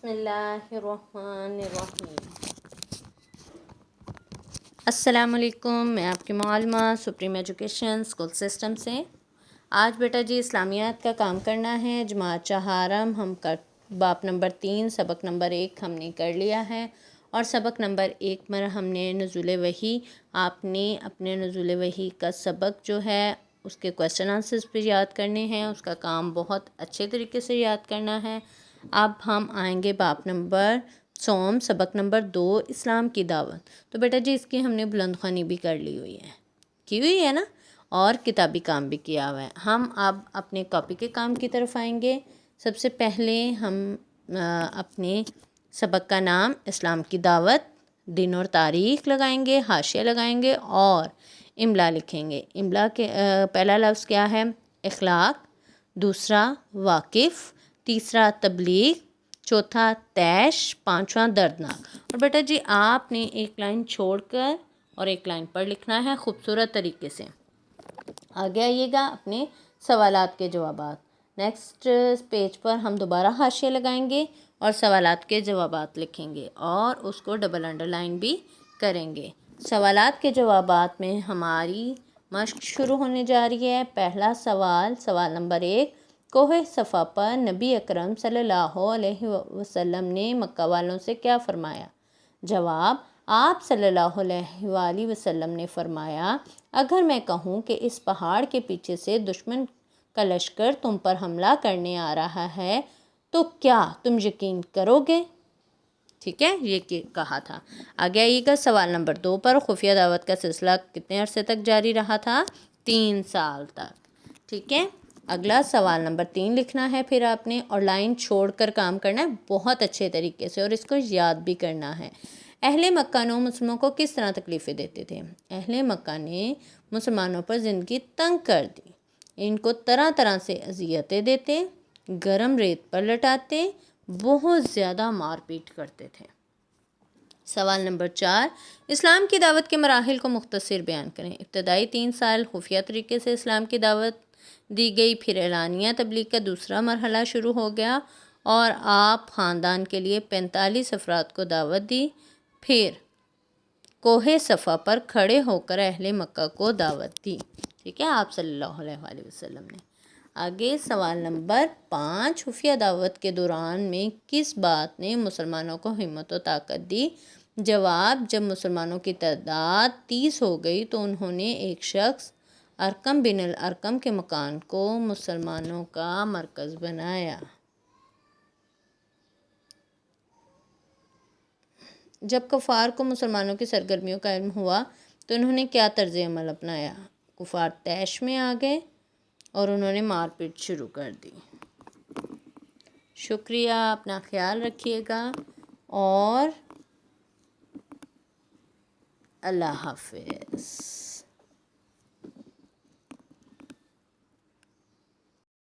बिस्मिल्लाहिर्रहमानिर्रहीम। अस्सलाम वालेकुम, मैं आपकी मालूमा सुप्रीम एजुकेशन स्कूल सिस्टम से। आज बेटा जी इस्लामियात का काम करना है। जमात चहारम हम कर बाप नंबर 3 सबक नंबर 1 हमने कर लिया है और सबक नंबर 1 में हमने नुज़ुल वही, आपने अपने नुज़ुल वही का सबक जो है उसके क्वेश्चन आंसर्स पे याद करने हैं। उसका काम बहुत अच्छे तरीके से याद करना है। अब हम आएंगे बाप नंबर सोम सबक नंबर 2 इस्लाम की दावत। तो बेटा जी इसकी हमने बुलंदखानी भी कर ली हुई है ना, और किताबी काम भी किया हुआ है। हम अब अपने कॉपी के काम की तरफ आएंगे। सबसे पहले हम अपने सबक का नाम इस्लाम की दावत, दिन और तारीख़ लगाएंगे, हाशिया लगाएंगे और इमला लिखेंगे। इमला के पहला लफ्ज़ क्या है? इखलाक, दूसरा वाकिफ़, तीसरा तबलीग, चौथा तैश, पांचवा दर्दनाक। और बेटा जी आपने एक लाइन छोड़कर और एक लाइन पर लिखना है खूबसूरत तरीके से। आगे आइएगा अपने सवालात के जवाबात। नेक्स्ट पेज पर हम दोबारा हाशिया लगाएंगे और सवालात के जवाबात लिखेंगे और उसको डबल अंडरलाइन भी करेंगे। सवालात के जवाबात में हमारी मश्क शुरू होने जा रही है। पहला सवाल, सवाल नंबर 1, कोहे सफ़ा पर नबी अकरम सल्लल्लाहु अलैहि वसल्लम ने मक्का वालों से क्या फ़रमाया? जवाब, आप सल्लल्लाहु अलैहि वसल्लम ने फ़रमाया, अगर मैं कहूँ कि इस पहाड़ के पीछे से दुश्मन का लश्कर तुम पर हमला करने आ रहा है तो क्या तुम यकीन करोगे? ठीक है, ये कहा था। आगे आइएगा सवाल नंबर 2 पर। खुफिया दावत का सिलसिला कितने अरसे तक जारी रहा था? 3 साल तक। ठीक है, अगला सवाल नंबर 3 लिखना है फिर आपने, और लाइन छोड़कर काम करना है बहुत अच्छे तरीके से और इसको याद भी करना है। अहले मक्का ने मुसलमानों को किस तरह तकलीफ़ें देते थे? अहले मक्का ने मुसलमानों पर ज़िंदगी तंग कर दी। इनको तरह तरह से अजियतें देते, गरम रेत पर लटाते, बहुत ज़्यादा मारपीट करते थे। सवाल नंबर 4, इस्लाम की दावत के मराहिल को मुख्तसर बयान करें। इब्तदाई 3 साल खुफिया तरीके से इस्लाम की दावत दी गई, फिर एलानिया तबलीग का दूसरा मरहला शुरू हो गया और आप ख़ानदान के लिए 45 अफराद को दावत दी। फिर कोहे सफ़ा पर खड़े होकर अहले मक्का को दावत दी। ठीक है, आप सल्लल्लाहु अलैहि वसल्लम ने। आगे सवाल नंबर 5, खुफिया दावत के दौरान में किस बात ने मुसलमानों को हिम्मत और ताकत दी? जवाब, जब मुसलमानों की तादाद 30 हो गई तो उन्होंने एक शख्स अरकम बिन अल अरकम के मकान को मुसलमानों का मरकज़ बनाया। जब कुफार को मुसलमानों की सरगर्मियों का इल्म हुआ तो उन्होंने क्या तर्ज अमल अपनाया? कुफार तैश में आ गए और उन्होंने मारपीट शुरू कर दी। शुक्रिया, अपना ख्याल रखिएगा और अल्लाह हाफ़िज़।